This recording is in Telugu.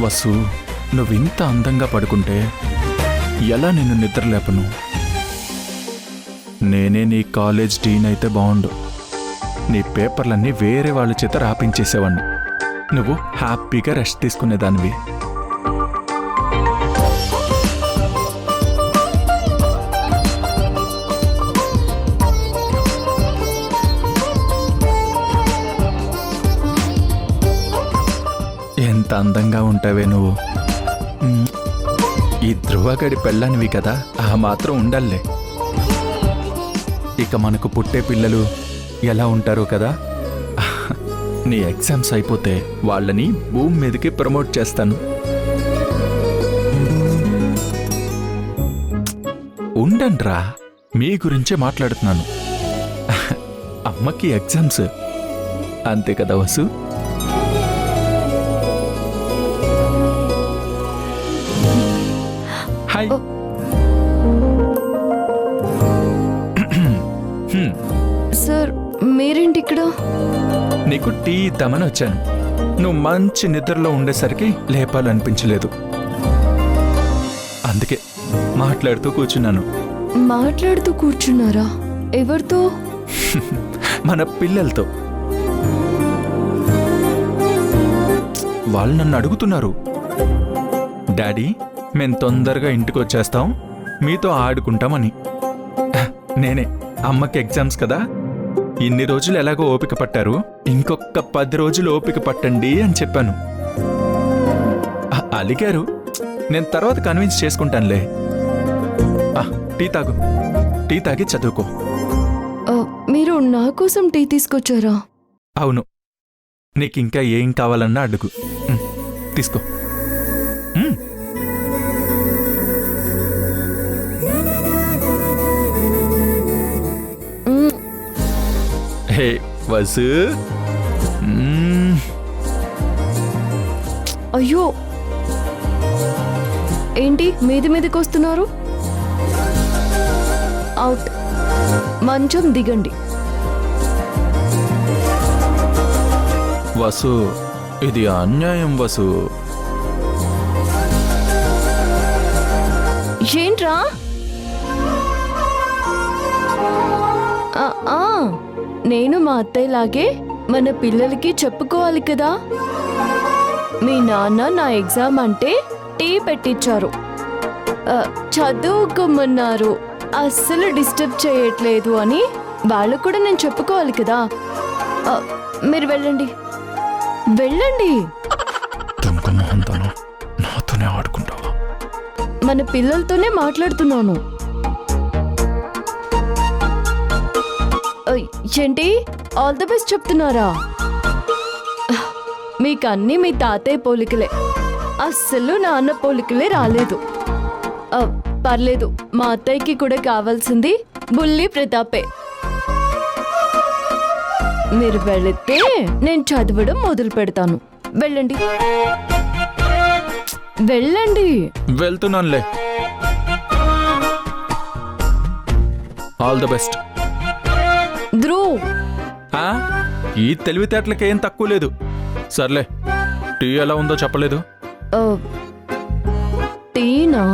వసు, నువ్వింత అందంగా పడుకుంటే ఎలా నిన్ను నిద్రలేపను? నేనే నీ కాలేజ్ డీన్ అయితే బాగుండు. నీ పేపర్లన్నీ వేరే వాళ్ళ చేత రాపించేసేవాడిని. నువ్వు హ్యాపీగా రెస్ట్ తీసుకునేదానివి. ఎంత అందంగా ఉంటావే నువ్వు. ఈ ధ్రువగడి పెళ్ళనివి కదా, ఆ మాత్రం ఉండాలే. ఇక మనకు పుట్టే పిల్లలు ఎలా ఉంటారో కదా. నీ ఎగ్జామ్స్ అయిపోతే వాళ్ళని భూమి మీదకి ప్రమోట్ చేస్తాను. ఉండండ్రా, మీ గురించే మాట్లాడుతున్నాను. అమ్మకి ఎగ్జామ్స్ అంతే కదా వసు. హాయ్. సార్, మీరేంటి ఇక్కడ? నీకు టీ ఇద్దామని వచ్చాను. నువ్వు మంచి నిద్రలో ఉండేసరికి లేపాలనిపించలేదు, అందుకే మాట్లాడుతూ కూర్చున్నాను. మాట్లాడుతూ కూర్చున్నారా? ఎవరితో? మన పిల్లలతో. వాళ్ళు నన్ను అడుగుతున్నారు, డాడీ మేం తొందరగా ఇంటికి వచ్చేస్తాం, మీతో ఆడుకుంటామని. నేనే అమ్మకి ఎగ్జామ్స్ కదా, ఇన్ని రోజులు ఎలాగో ఓపిక పట్టారు, ఇంకొక 10 రోజులు ఓపిక పట్టండి అని చెప్పాను. అలిగారు, నేను తర్వాత కన్విన్స్ చేసుకుంటానులే. టీ తాగు, టీ తాగి చదువుకో. మీరు నా కోసం టీ తీసుకొచ్చారా? అవును, నీకింకా ఏం కావాలన్నా అడుగు. తీసుకో. హే వసు. అయ్యో, ఏంటి మీదికి వస్తున్నారు? అవుట్. మంచం దిగండి. వసు, ఇది అన్యాయం వసు. ఏంట్రా? నేను మా అత్తయ్యలాగే మన పిల్లలకి చెప్పుకోవాలి కదా. మీ నాన్న నా ఎగ్జామ్ అంటే టీ పెట్టించారు, చదువుకోమన్నారు, అస్సలు డిస్టర్బ్ చేయట్లేదు అని వాళ్ళు కూడా నేను చెప్పుకోవాలి కదా. మీరు వెళ్ళండి, వెళ్ళండి. నాతోనే ఆడుకుంటావా? మన పిల్లలతోనే మాట్లాడుతున్నాను. ఏంటి ఆల్ ది బెస్ట్ చెప్తున్నారా? మీకన్నీ మీ తాతయ్య పోలికలే, అస్సలు నాన్న పోలికలే రాలేదు. పర్లేదు, మా అత్తయ్యకి కూడా కావాల్సింది బుల్లి ప్రతాపే. మీరు వెళితే నేను చదవడం మొదలు పెడతాను. వెళ్ళండి, వెళ్ళండి. వెళ్తున్నానులే. All the best. ధ్రువ్, ఈ తెలివితేటలకేం తక్కువ లేదు. సర్లే, టీ ఎలా ఉందో చెప్పలేదు. టీనా?